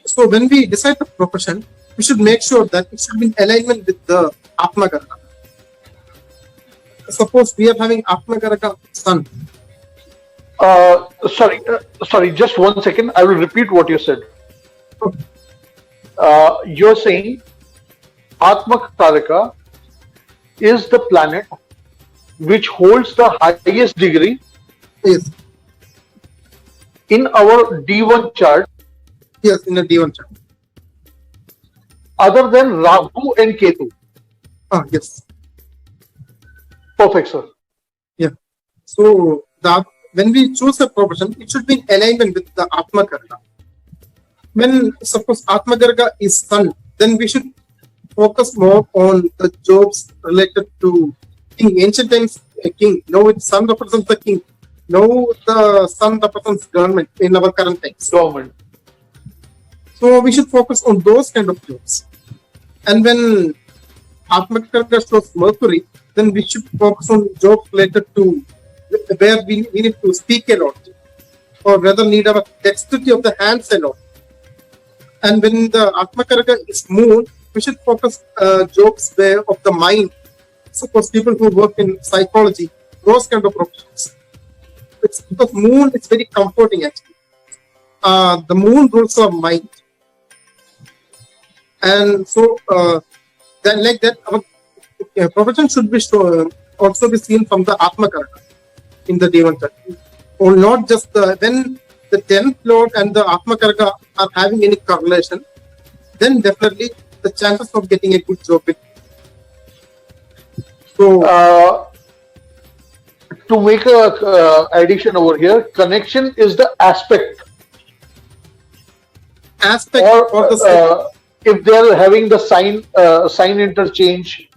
So when we decide the profession, we should make sure that it should be in alignment with the Atma Karaka. Suppose we are having Atma Karaka Sun. Sorry, just 1 second. I will repeat what you said. Okay. You're saying Atma Karaka is the planet which holds the highest degree Yes. in our D1 chart, Yes, in a D1 chart. other than Rahu and Ketu. Yes. Perfect, sir. Yeah. So when we choose a profession, it should be in alignment with the Atma Karaka. When suppose Atma Karaka is Sun, then we should focus more on the jobs related to king. Ancient times, a king. Now it's Sun represents the king. Now the Sun represents government in our current times. Government. So we should focus on those kind of jobs. And when Atma Karaka shows Mercury, then we should focus on jobs related to where we need to speak a lot, or rather need our dexterity of the hands a lot. And when the Atma Karaka is Moon, we should focus jobs where of the mind. Suppose people who work in psychology, those kind of professions. It's because Moon is very comforting actually. The Moon rules our mind. And so, then like that, our profession should be also be seen from the Atma Karaka in the D1 chart. Or not just when the 10th Lord and the Atma Karaka are having any correlation, then definitely the chances of getting a good job. So, to make a addition over here, connection is the aspect. Or Or if they are having the sign interchange.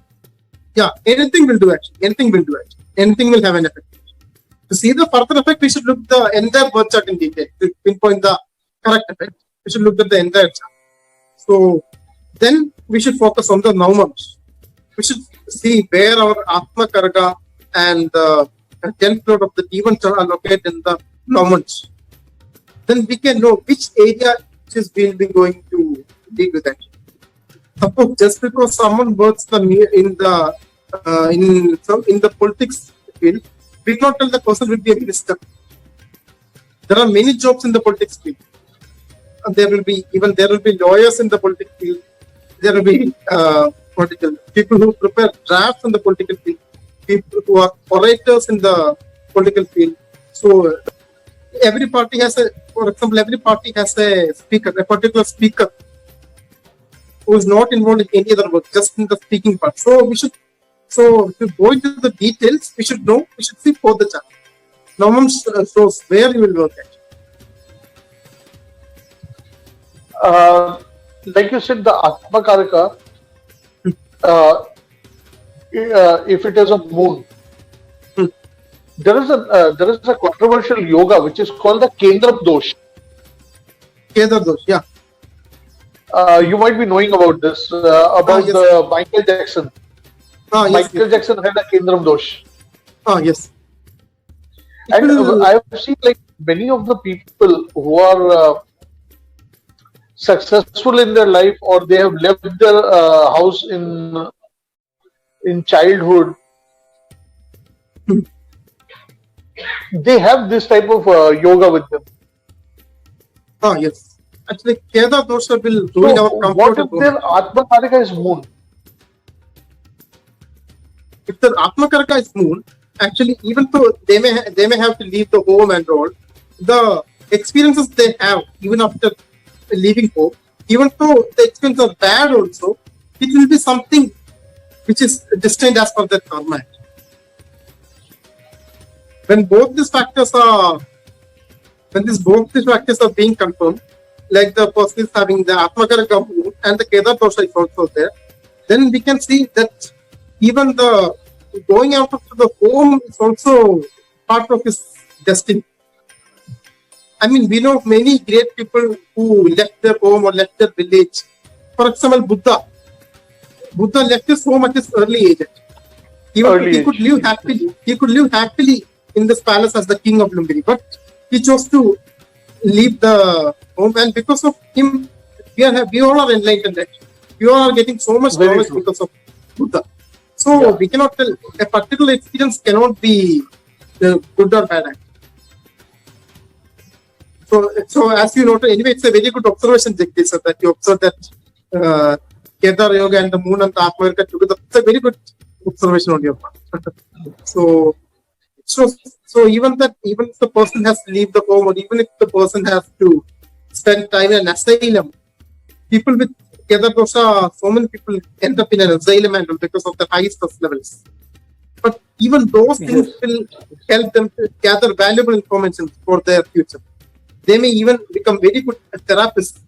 Yeah, anything will do actually. Anything will do actually. Anything will have an effect. To see the further effect, we should look the entire birth chart in detail to pinpoint the correct effect. We should look at the entire chart. So then we should focus on the NAVMANSH. We should see where our Atma Karaka and the 10th Lord of the D1 chart are located in the NAVMANSH. Then we can know which area we'll be going to deal with that. Suppose just because someone works in the politics field, we cannot tell the person will be a minister. There are many jobs in the politics field. And there will be lawyers in the political field. There will be people who prepare drafts in the political field. People who are orators in the political field. So every party has a speaker, a particular speaker who is not involved in any other work, just in the speaking part. So to go into the details, we should see for the chart. NAVMANSH shows where you will work at. Like you said, the Atma Karaka, if it is a moon, there is a controversial yoga which is called the Kendra Dosh. Kendra Dosh, yeah. You might be knowing about this, yes. Michael Jackson. Yes, Michael Jackson had a Kendra Dosh. Yes. And I have seen like many of the people who are successful in their life, or they have left their house in childhood. They have this type of yoga with them. Yes. Actually, Kendra Dosha will ruin our comfort. What if their Atma Karaka is moon? If the Atma Karaka is moon, actually, even though they may have to leave the home and all, the experiences they have, even after leaving home, even though the experiences are bad also, it will be something which is destined as per their karma. When both these factors are being confirmed, like the person is having the Atma Karaka moon and the Kendra Dosha is also there, then we can see that even the going out of the home is also part of his destiny. I mean, we know many great people who left their home or left their village. For example, Buddha. Buddha left his home at his early age. He could live happily. He could live happily in this palace as the king of Lumbini, but he chose to leave the home, and because of him, we all are enlightened. We all are getting so much knowledge because of Buddha. So we cannot tell a particular experience cannot be good or bad. So as you noted, anyway, it's a very good observation, Jagjit, that you observed that Kedar Yoga and the moon and the Atma Yoga together. It's a very good observation on your part. So even if the person has to leave the home, or even if the person has to spend time in an asylum, people with Kedar dosha, so many people end up in an asylum and because of the high stress levels. But even those things will help them to gather valuable information for their future. They may even become very good therapists.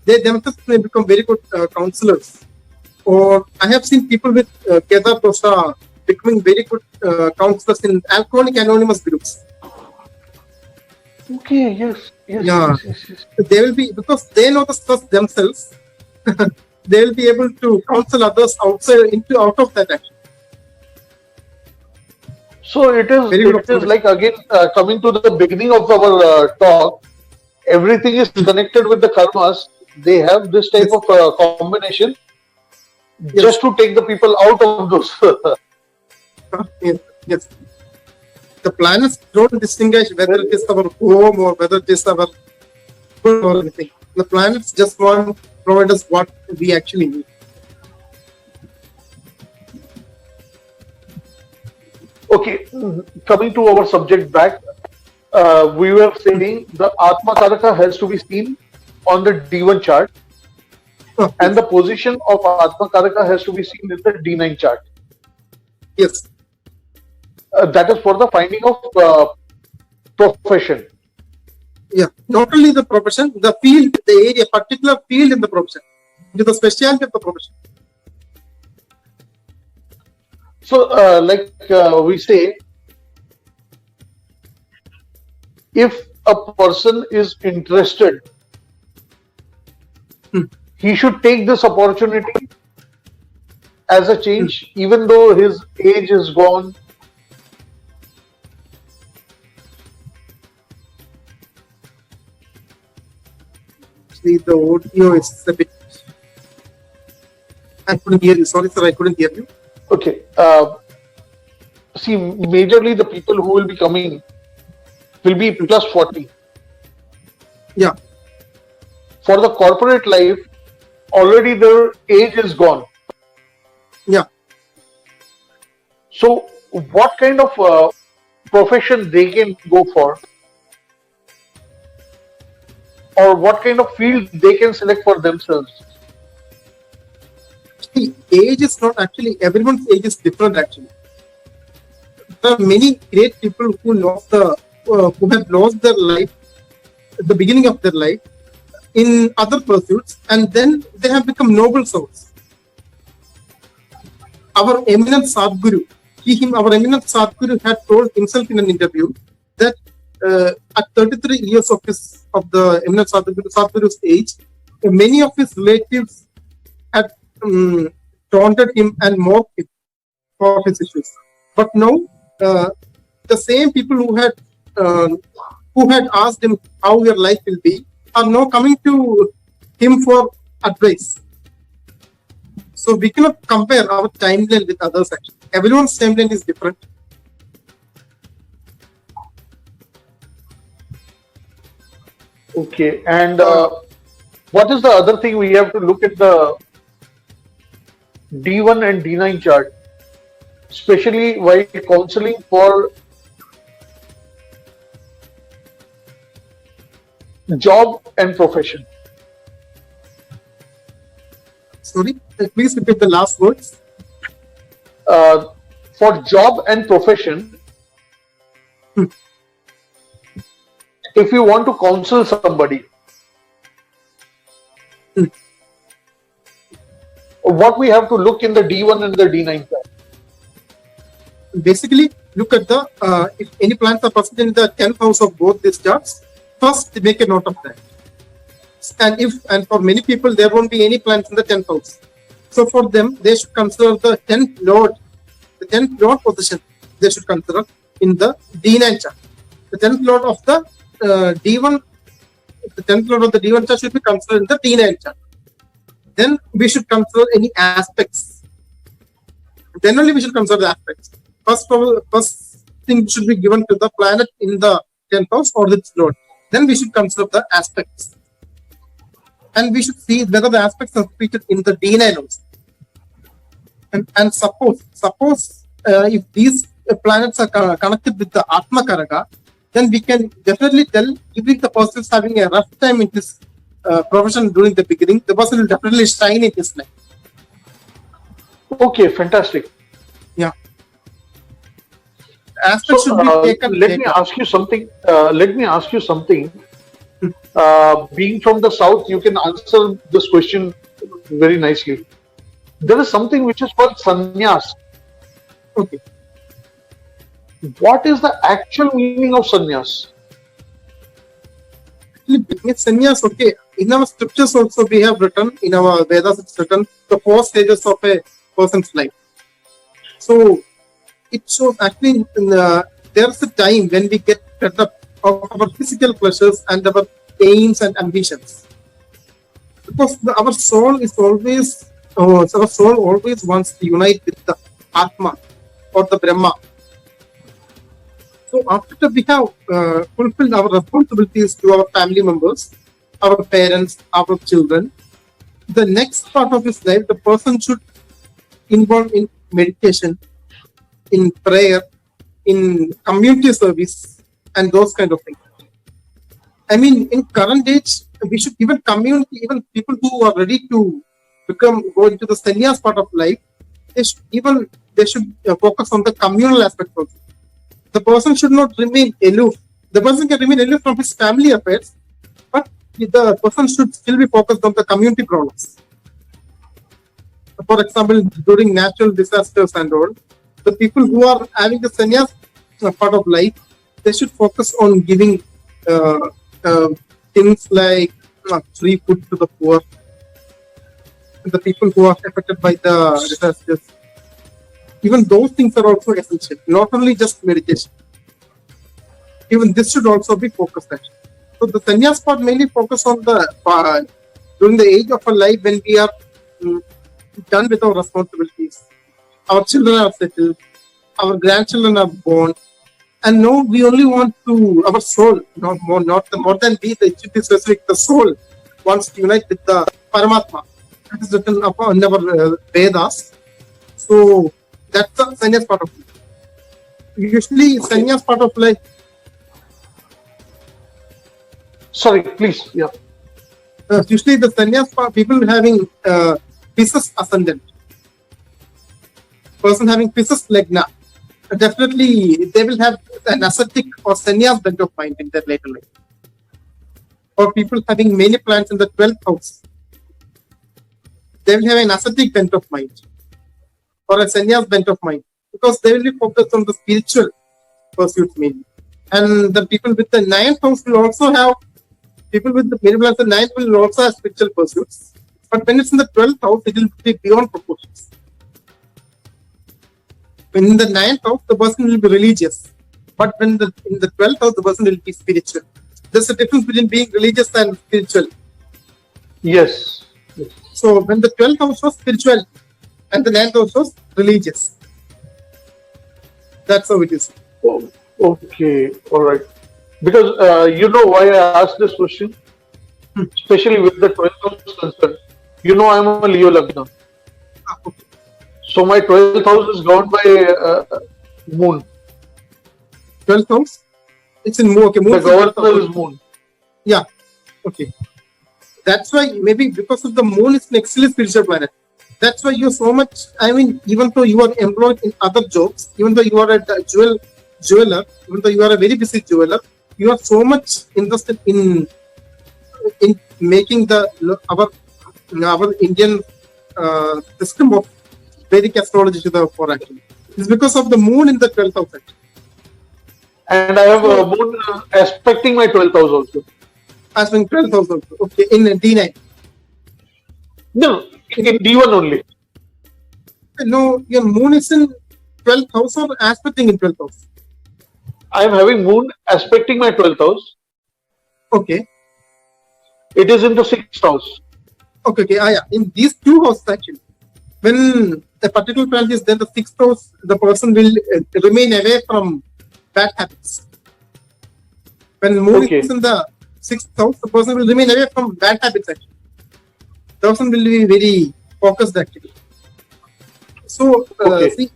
They themselves may become very good counselors. Or I have seen people with Kedar dosha becoming very good counselors in Alcoholic Anonymous groups. Okay, yes. They will be, because they know the stress themselves, they will be able to counsel others out of that action. So it is like, again, coming to the beginning of our talk, everything is connected with the karmas. They have this type of combination just to take the people out of those. Yes. The planets don't distinguish whether it is our home or whether it is our food or anything. The planets just want to provide us what we actually need. Okay, coming to our subject back, we were saying the Atma Karaka has to be seen on the D1 chart, and the position of Atma Karaka has to be seen in the D9 chart. Yes. That is for the finding of profession. Yeah, not only the profession, the field, the area, particular field in the profession, into the specialty of the profession. So, we say, if a person is interested, he should take this opportunity as a change, even though his age is gone. See, the audio is a bit. I couldn't hear you. Sorry, sir, I couldn't hear you. Okay. See, majorly the people who will be coming will be plus 40. Yeah. For the corporate life, already their age is gone. Yeah. So, what kind of profession they can go for? Or what kind of field they can select for themselves? See, age is not actually, everyone's age is different actually. There are many great people who have lost their life at the beginning of their life in other pursuits, and then they have become noble souls. Our eminent Sadguru, our eminent Sadguru had told himself in an interview that at 33 years of the eminent Sadguru's age, many of his relatives had taunted him and mocked him for his issues. But now, the same people who had asked him how your life will be are now coming to him for advice. So we cannot compare our timeline with others actually. Everyone's timeline is different. Okay, and what is the other thing we have to look at the D1 and D9 chart, especially while counseling for job and profession? Sorry, please repeat the last words. For job and profession, if you want to counsel somebody, what we have to look in the D1 and the D9 chart? basically look at the if any planets are present in the 10th house of both these charts, first make a note of that. And for many people there won't be any planets in the 10th house. So for them, they should consider the 10th lord position. They should consider in the D9 chart. The 10th lord of the D1, the 10th lord of the D1 chart should be considered in the D9 chart. Then we should consider any aspects. Then only we should consider the aspects. First thing should be given to the planet in the 10th house or its lord. Then we should consider the aspects. And we should see whether the aspects are repeated in the D9 house. And suppose if these planets are connected with the Atma Karaka, then we can definitely tell if the person is having a rough time in his profession during the beginning, the person will definitely shine in his life. Okay, fantastic. Yeah. Aspects should be taken. Let me ask you something. Being from the south, you can answer this question very nicely. There is something which is called sannyas. Okay. What is the actual meaning of sannyas? Sannyas, okay. In our scriptures also we have written, in our Vedas it's written the 4 stages of a person's life. So it shows actually there's a time when we get fed up of our physical pleasures and our aims and ambitions. Because our soul always wants to unite with the Atma or the Brahma. So after we have fulfilled our responsibilities to our family members, our parents, our children, the next part of his life, the person should involve in meditation, in prayer, in community service, and those kind of things. I mean, in current age, we should even people who are ready to go into the sannyas part of life, they should focus on the communal aspect also. The person should not remain aloof. The person can remain aloof from his family affairs, but the person should still be focused on the community problems. For example, during natural disasters and all, the people who are having the sannyas part of life, they should focus on giving things like free food to the poor, the people who are affected by the disasters. Even those things are also essential, not only just meditation. Even this should also be focused on. So the sannyas part mainly focus on the during the age of our life when we are done with our responsibilities. Our children are settled, our grandchildren are born, and now we only want to, our soul, not more than we, it should be specific, the soul wants to unite with the Paramatma. That is written upon in our Vedas. So that's the sannyas part of life. Usually, sannyas part of life. Sorry, please. Yeah. Usually, the sannyas part, people having Pisces ascendant, person having Pisces lagna, definitely they will have an ascetic or sannyas bent of mind in their later life. Or people having many planets in the 12th house, they will have an ascetic bent of mind or a sannyas bent of mind, because they will be focused on the spiritual pursuits mainly. And the people with the 9th house will also have, people with the many planets in the 9th will also have spiritual pursuits. But when it's in the 12th house, it will be beyond proportions. When in the 9th house, the person will be religious. But when in the 12th house, the person will be spiritual. There's a difference between being religious and spiritual. Yes. So when the 12th house was spiritual and the 9th house was religious. That's how it is. Oh, okay. All right. Because you know why I asked this question? Especially with the 12th house concern. You know I'm a Leo Lagna. Okay. So my 12th house is governed by moon. 12th house? It's in moon. Okay, moon. The governor is moon. Yeah. Okay. That's why maybe because of the moon is an extremely spiritual planet. That's why you're so much, I mean, even though you are employed in other jobs, even though you are a jeweler, even though you are a very busy jeweler, you are so much interested in making our Indian system of Vedic astrology to the fore actually. It's because of the moon in the 12th house. Actually. And I have a moon aspecting my 12th house also. As in 12th house also. Okay, in D9. No, in D1 only. No, your moon is in 12th house or aspecting in 12th house? I am having moon aspecting my 12th house. Okay. It is in the 6th house. Okay. Yeah. In these two houses actually, when a particular planet is there, the 6th house, the person will remain away from bad habits. When moon is in the 6th house, the person will remain away from bad habits actually. The person will be very focused actually. So see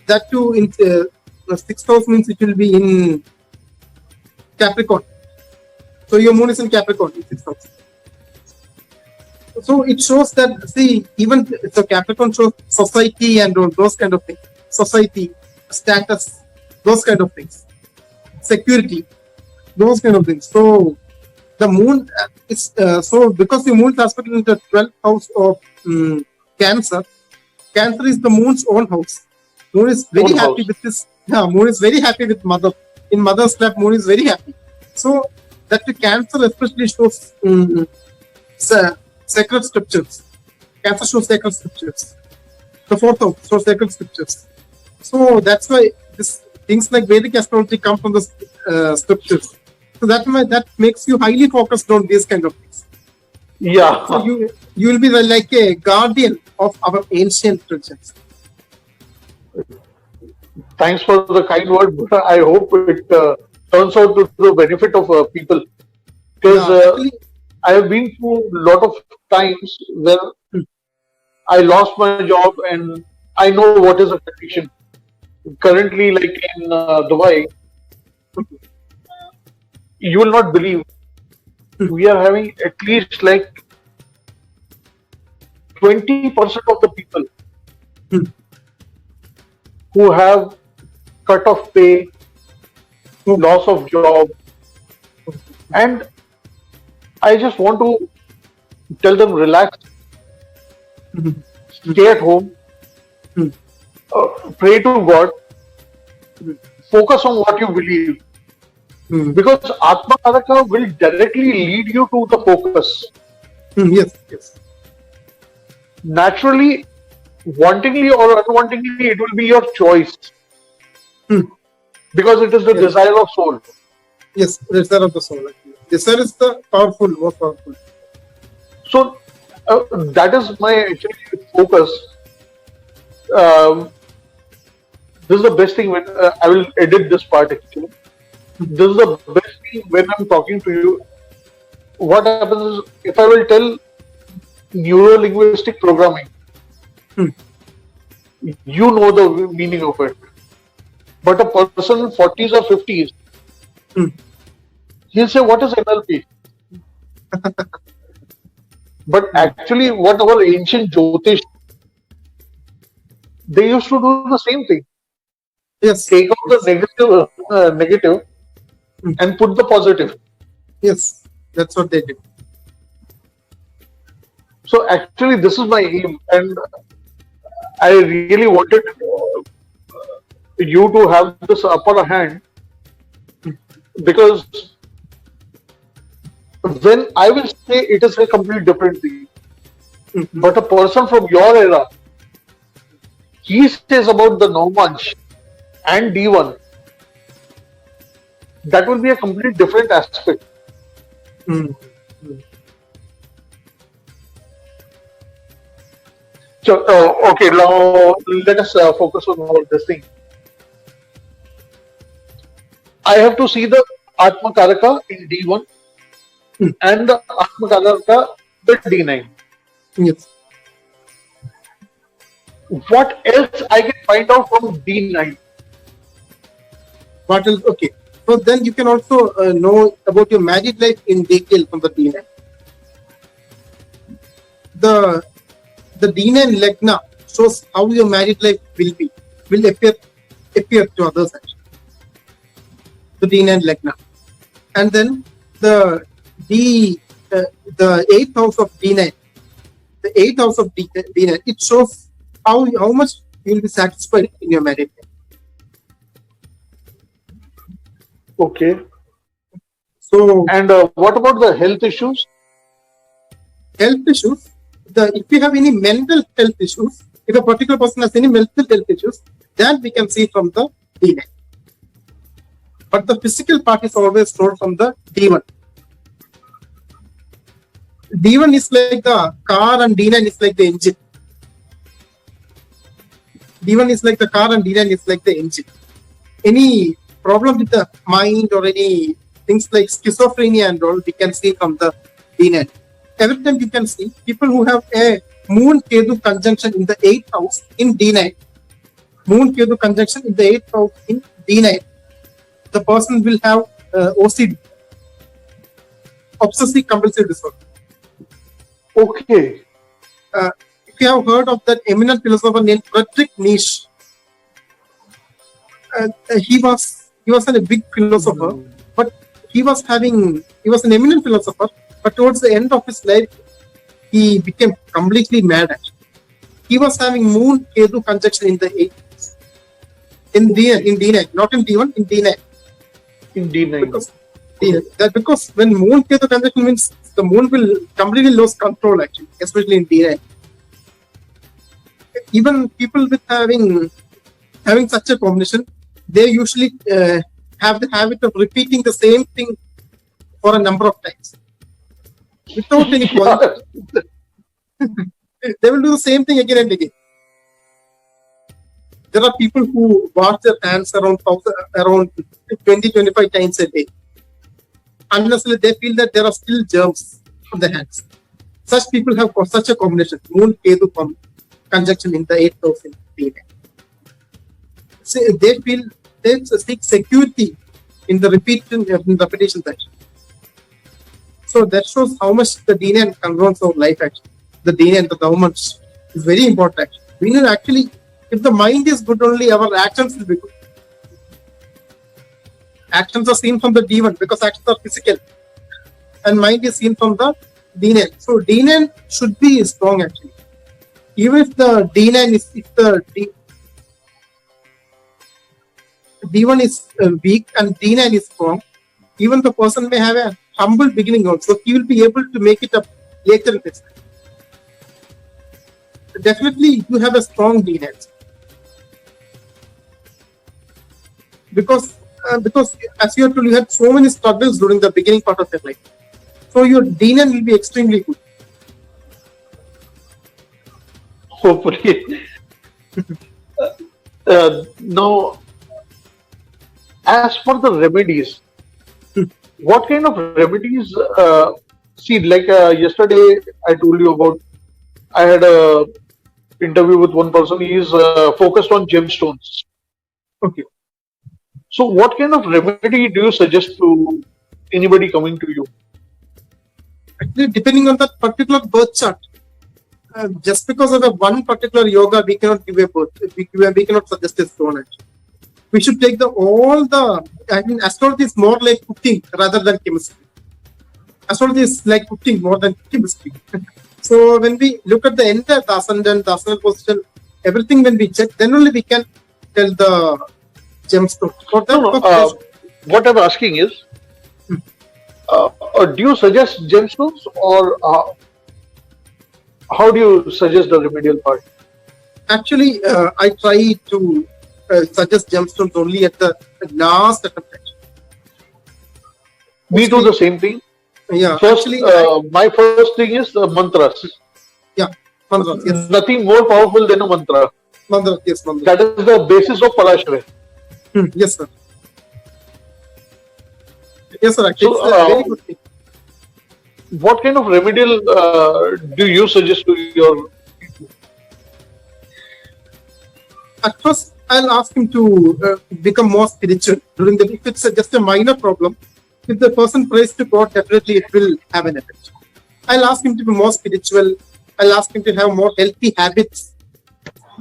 that too in the 6th house means it will be in Capricorn. So your moon is in Capricorn in 6th house. So it shows that, see, even so Capricorn shows society and those kind of things. Society, status, those kind of things. Security, those kind of things. So the moon is, so because the moon is aspected in the 12th house of Cancer, Cancer is the moon's own house. Moon is very happy with this. Yeah, moon is very happy with mother. In mother's lap, moon is very happy. So that the Cancer especially shows sacred scriptures. Cancer shows sacred scriptures. The 4th house shows sacred scriptures. So that's why this things like Vedic astrology come from the scriptures. So that makes you highly focused on these kind of things. Yeah. So you will be like a guardian of our ancient traditions. Thanks for the kind word. I hope it turns out to the benefit of people. Because I have been through a lot of times where I lost my job and I know what is the condition. Currently, like in Dubai, you will not believe we are having at least like 20% of the people who have cut off pay, loss of job, and I just want to tell them relax, stay at home, pray to God, focus on what you believe. Because Atma Karaka will directly lead you to the focus. Yes. Naturally, wantingly or unwantingly, it will be your choice. Because it is the desire of soul. Yes, desire of the soul. Desire is the most powerful. So that is my actually focus. This is the best thing when I will edit this part actually. This is the best thing when I'm talking to you. What happens is if I will tell neuro-linguistic programming, you know the meaning of it. But a person in 40s or 50s, he'll say, what is NLP? But actually, what our ancient Jyotish, they used to do the same thing. Yes. Take out the negative and put the positive. Yes, that's what they did. So actually, this is my aim, and I really wanted you to have this upper hand, because when I will say it is a completely different thing, but a person from your era, he says about the NAVMANSH and D1, that will be a completely different aspect. So, okay, now let us focus on all this thing. I have to see the Atma Karaka in D1 and the Atma Karaka in D9. Yes. What else I can find out from D9? What else? Okay. So then you can also know about your married life in detail from the D9. The D9 Lagna shows how your married life will appear to others actually. The D9 Lagna. And then the 8th house of D9. The 8th house of D9, it shows how much you will be satisfied in your marriage. Okay. So, And what about the health issues? health issues, if you have any mental health issues, if a particular person has any mental health issues, that we can see from the D9. But the physical part is always told from the D1. D1 is like the car and D9 is like the engine. D1 is like the car and D9 is like the engine. Any problem with the mind or any things like schizophrenia and all, we can see from the D9. Every time you can see people who have a Moon Ketu conjunction in the 8th house in D9. Moon Ketu conjunction in the 8th house in D9. The person will have OCD, obsessive compulsive disorder. Okay. If you have heard of that eminent philosopher named Friedrich Nietzsche, he was a big philosopher, but he was an eminent philosopher. But towards the end of his life, he became completely mad. Actually, he was having Moon Ketu conjunction in the 8th, in D9, not in D1, in D9. In D9. Because when Moon Ketu conjunction means the moon will completely lose control, actually, especially in D9. Even people with having such a combination, they usually have the habit of repeating the same thing for a number of times without any point. They will do the same thing again and again. There are people who wash their hands around 20-25 times a day. Unless they feel that there are still germs on their hands. Such people have such a combination, Moon Ketu conjunction in the 8th house in D9. So they seek security in the repetition section. So that shows how much the D9 controls our life actually. The D9, the NAVMANSH is very important actually. We need actually, if the mind is good only, our actions will be good. Actions are seen from the D1 because actions are physical. And mind is seen from the D9. So D9 should be strong actually. Even if the D9 is, D1 is weak and D9 is strong, even the person may have a humble beginning also. He will be able to make it up later in his life. Definitely you have a strong D9. Because as you have told, you had so many struggles during the beginning part of your life. So your D9 will be extremely good. Hopefully. Now, as for the remedies, what kind of remedies? Yesterday I told you about. I had a interview with one person. He is focused on gemstones. Okay. So, what kind of remedy do you suggest to anybody coming to you? Actually, depending on that particular birth chart, just because of one particular yoga, we cannot give a birth. We cannot suggest a stone. Actually, we should take astrology is more like cooking rather than chemistry. Astrology is like cooking more than chemistry. So when we look at the entire ascendant, the ascendant position, everything when we check, then only we can tell the gemstone. For that, what I'm asking is, do you suggest gemstones or how do you suggest the remedial part? Actually, I try to suggest gemstones only at the last attempt. We do the same thing. Yeah. First, my first thing is the mantras. Yeah, mantras. Yes. Nothing more powerful than a mantra. Mantras. Yes, mantras. That is the basis of Palashre. Yes, sir. Yes, sir. Actually, So, it's a very good thing. What kind of remedial do you suggest to your people? At first, I'll ask him to become more spiritual. If it's just a minor problem, if the person prays to God, definitely it will have an effect. I'll ask him to be more spiritual. I'll ask him to have more healthy habits.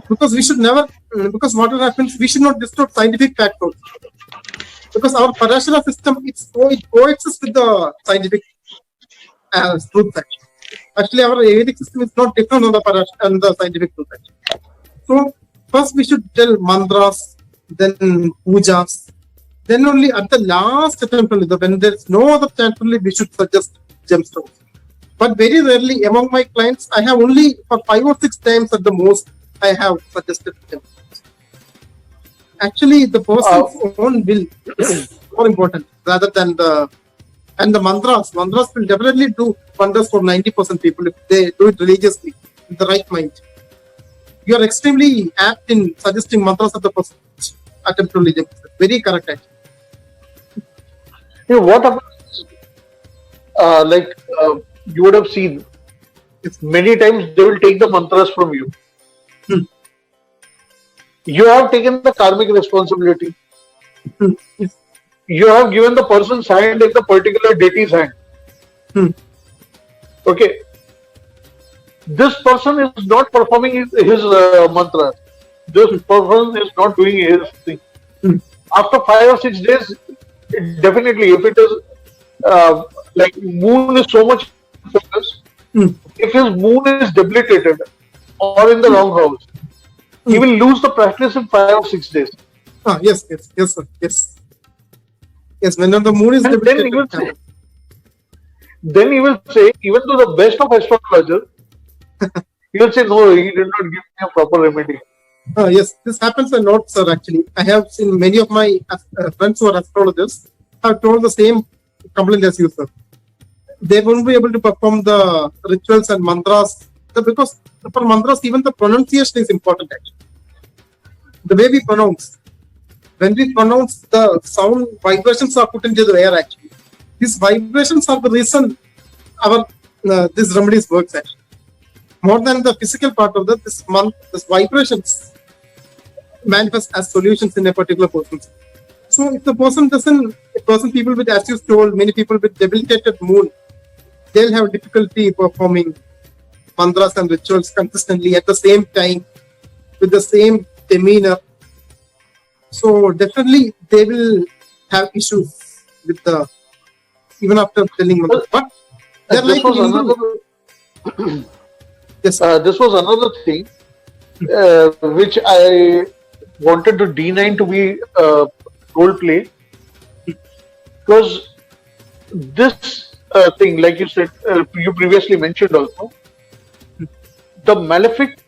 Because we should never, because what happens, we should not distort scientific facts also. Because our Parashara system, it coexists with the scientific truth actually. Actually, our Vedic system is not different on the scientific truth actually. So, First, we should tell mantras, then pujas. Then only at the last attempt, only when there is no other chance, only we should suggest gemstones. But very rarely among my clients, I have only for 5 or 6 times at the most, I have suggested gemstones. Actually, the person's own will is more important rather than the mantras. Mantras will definitely do wonders for 90% people if they do it religiously in the right mind. You are extremely apt in suggesting mantras at the first attempt to religion. Very correct, actually. What about you would have seen many times they will take the mantras from you. You have taken the karmic responsibility. Yes. You have given the person's hand in the particular deity's hand. Okay. This person is not performing his mantra. This person is not doing his thing. After 5 or 6 days, definitely, if it is like moon is so much focused, if his moon is debilitated or in the wrong house, he will lose the practice in 5 or 6 days. Yes, sir. Yes, when the moon is and debilitated. Then he will say, even to the best of astrologers, he will say, no, he did not give me a proper remedy. Yes, this happens a lot, sir, actually. I have seen many of my friends who are astrologers have told the same complaint as you, sir. They won't be able to perform the rituals and mantras because for mantras, even the pronunciation is important, actually. The way we pronounce. When we pronounce, the sound vibrations are put into the air, actually. These vibrations are the reason our this remedies works, actually. More than the physical part of this vibrations manifest as solutions in a particular person. So if the person people with, as you told, many people with debilitated moon, they'll have difficulty performing mantras and rituals consistently at the same time with the same demeanor. So definitely they will have issues with the even after telling mantras. But they're like yes. This was another thing which I wanted to D9 to be role play, because this thing, like you said, you previously mentioned also, the malefic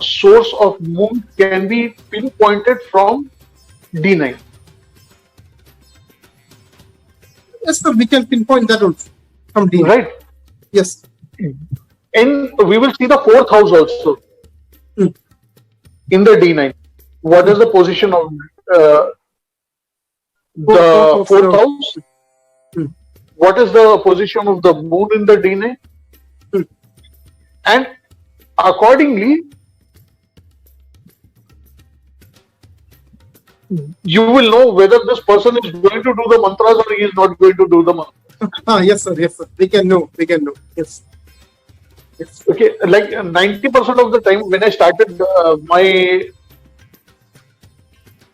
source of moon can be pinpointed from D9. Yes, sir, we can pinpoint that also from D9. Right. Yes. And we will see the 4th house also in the D9. What is the position of the 4th house? What is the position of the moon in the D9? And accordingly, you will know whether this person is going to do the mantras or he is not going to do the mantras. Yes, sir. We can know. Yes. Okay, like 90% of the time when I started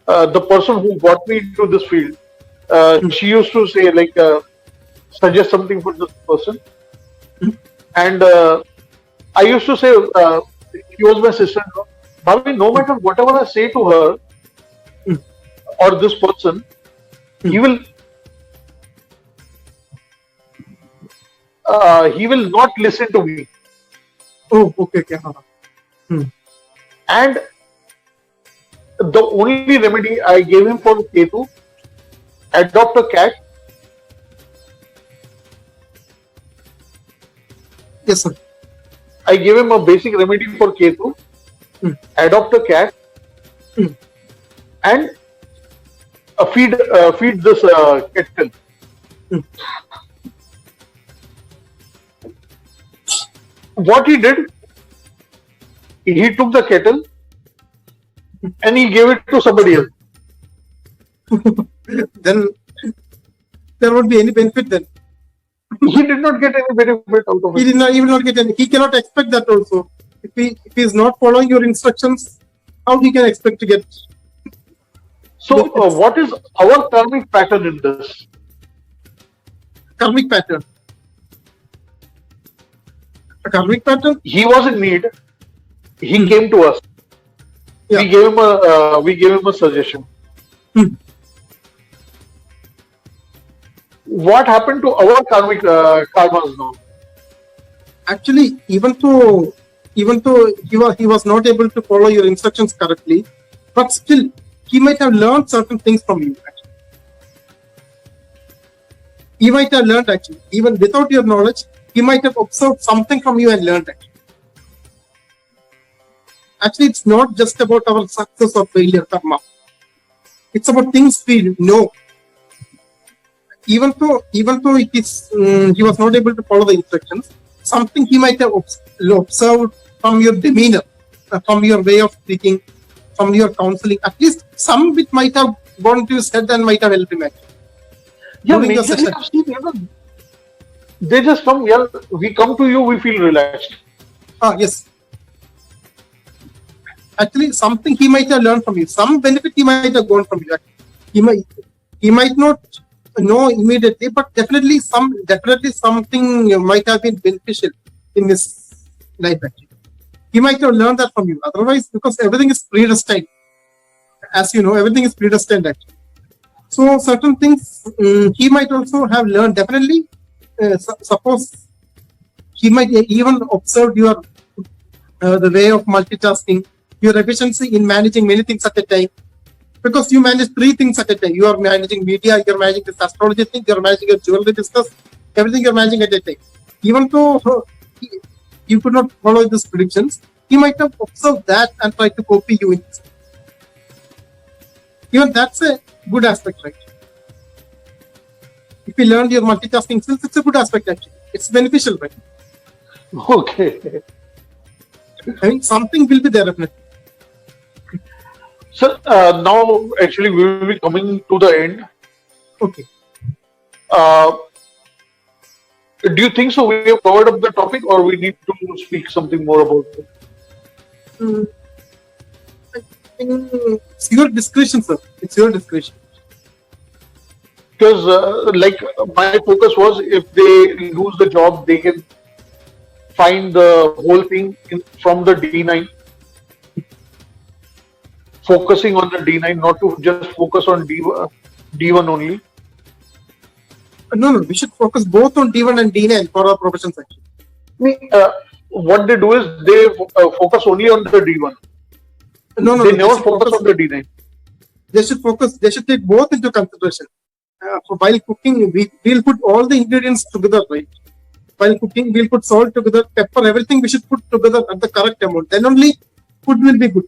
the person who got me into this field, she used to say like, suggest something for this person. And I used to say, she was my sister-in-law, Bhavi, no matter whatever I say to her or this person, he will not listen to me. Oh, okay. And the only remedy I gave him for Ketu, adopt a cat. Yes, sir. I gave him a basic remedy for Ketu, adopt a cat, and feed this kettle. What he did, he took the kettle and he gave it to somebody else. Then there won't be any benefit then. He did not get any benefit out of it. He will not get any. He cannot expect that also. If he is not following your instructions, how he can expect to get? So, what is our karmic pattern in this? Karmic pattern. A karmic pattern? He was in need. He came to us. Yeah. we gave him a suggestion. Hmm. What happened to our karmic karmas now? Actually, even though he was not able to follow your instructions correctly, but still he might have learned certain things from you. Actually. He might have learned actually, even without your knowledge, he might have observed something from you and learned actually. Actually, it's not just about our success or failure karma. It's about things we know. Even though it is, he was not able to follow the instructions, something he might have observed from your demeanor, from your way of speaking, from your counseling. At least some bit might have gone to his head and might have helped him. Yeah, majorly I've seen, they just come, yeah, we come to you, we feel relaxed. Yes. Actually, something he might have learned from you. Some benefit he might have gone from you. He might not know immediately, but definitely something might have been beneficial in his life. Actually, he might have learned that from you. Otherwise, because everything is predestined, as you know, everything is predestined. Actually, so certain things he might also have learned. Definitely, suppose he might even observe your the way of multitasking, your efficiency in managing many things at a time. Because you manage 3 things at a time. You are managing media, you're managing this astrology thing, you're managing your jewelry business, everything you're managing at a time. Even though you could not follow these predictions, he might have observed that and tried to copy you in this. Even that's a good aspect, right? If you learn your multitasking skills, it's a good aspect actually. It's beneficial, right? Okay. I mean, something will be there definitely. So now actually we will be coming to the end. Okay. Do you think so we have covered up the topic or we need to speak something more about it? I think it's your discretion, sir. It's your discretion. Because like my focus was if they lose the job, they can find the whole thing from the D9. Focusing on the D9, not to just focus on D1 only. No, we should focus both on D1 and D9 for our professions actually. What they do is they focus only on the D1. No, they never focus on the D9. They should take both into consideration. While cooking, we'll put all the ingredients together, right? While cooking, we'll put salt together, pepper, everything we should put together at the correct amount. Then only food will be good.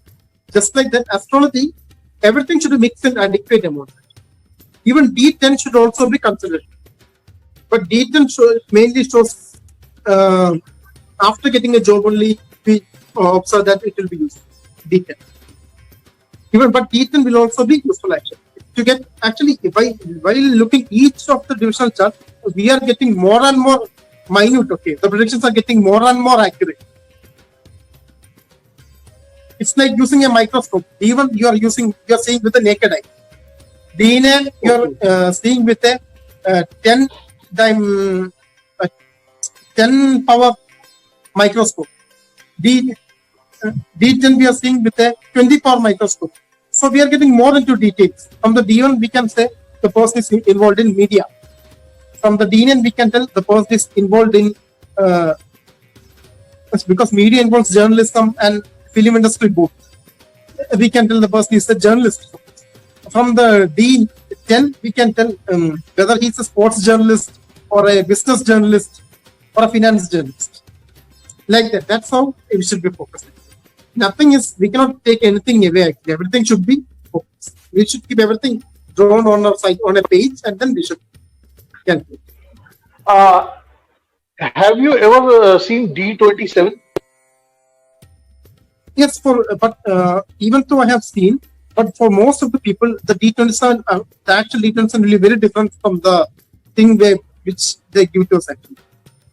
Just like that, astrology, everything should be mixed in adequate amount. Even D10 should also be considered. But D10 mainly shows after getting a job only, we observe that it will be used. D10. But D10 will also be useful actually. To get actually, while looking each of the divisional chart, we are getting more and more minute. Okay, the predictions are getting more and more accurate. It's like using a microscope. D1 you are seeing with the naked eye. D9 you are seeing with a 10 power microscope. D10 we are seeing with a 20 power microscope. So we are getting more into details. From the D1 we can say the person is involved in media. From the D9 we can tell the person is involved in because media involves journalism and film industry both. We can tell the person is a journalist. From the D10 we can tell whether he's a sports journalist or a business journalist or a finance journalist. Like that. That's how we should be focused. Nothing is, we cannot take anything away. Actually. Everything should be focused. We should keep everything drawn on our side on a page and then we should calculate. Have you ever seen D27? Yes, but even though I have seen, but for most of the people, the D27, the actual D27 will be very different from the thing which they give to us actually.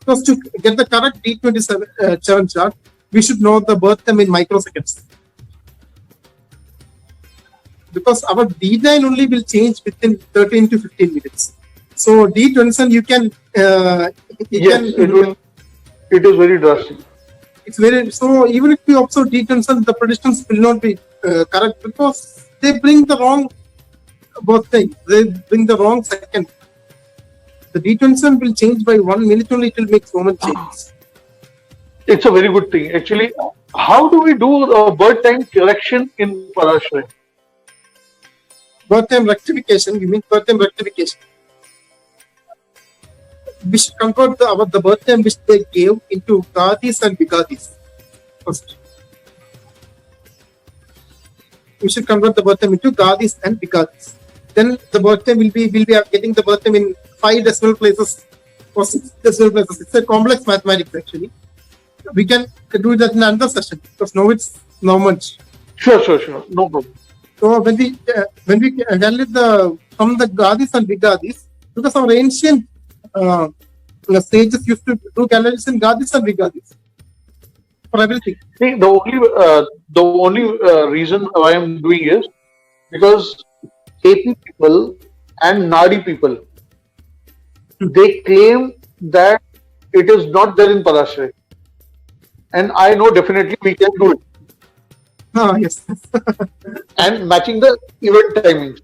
Because to get the correct D27 chart, we should know the birth time in microseconds. Because our D9 only will change within 13 to 15 minutes. So D27 you can... It is very drastic. It's very so. Even if we observe D10, the predictions will not be correct because they bring the wrong birthday. They bring the wrong second. The D10 will change by 1 minute only. It will make so much changes. It's a very good thing. Actually, how do we do birth time correction in Parashray? Birth time rectification. You mean birth time rectification? We should convert the birth time which they gave into Gadis and Vigadis first. We should convert the birth time into Gadis and Vigadis. Then the birth time will be getting the birth time in 5 decimal places or 6 decimal places. It's a complex mathematics actually. We can do that in another session because now it's NAVMANSH. Sure. No problem. So when we calculate from the Gadis and Vigadis, because our ancient sages used to do calculations in Gadis and Vigadis for everything. See, the only reason why I'm doing is because AP people and Nadi people, they claim that it is not there in Parashray. And I know definitely we can do it. Yes. And matching the event timings.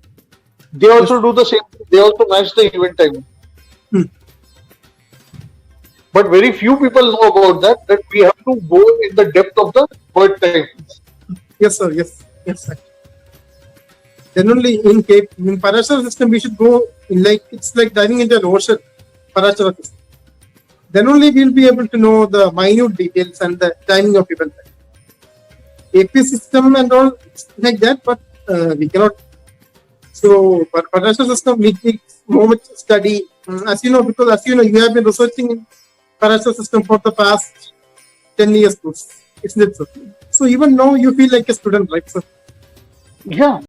They also do the same. They also match the event timing. But very few people know about that we have to go in the depth of the birth time. Yes, sir. Yes, sir. Then only in Parashara system we should go in it's like diving into an ocean. Parashara system. Then only we'll be able to know the minute details and the timing of event. AP system and all like that, but we cannot. So, for Parashara system, we need more much study. As you know, you have been researching in Parashara system for the past 10 years, isn't it, sir? So even now you feel like a student, right, sir? Yeah.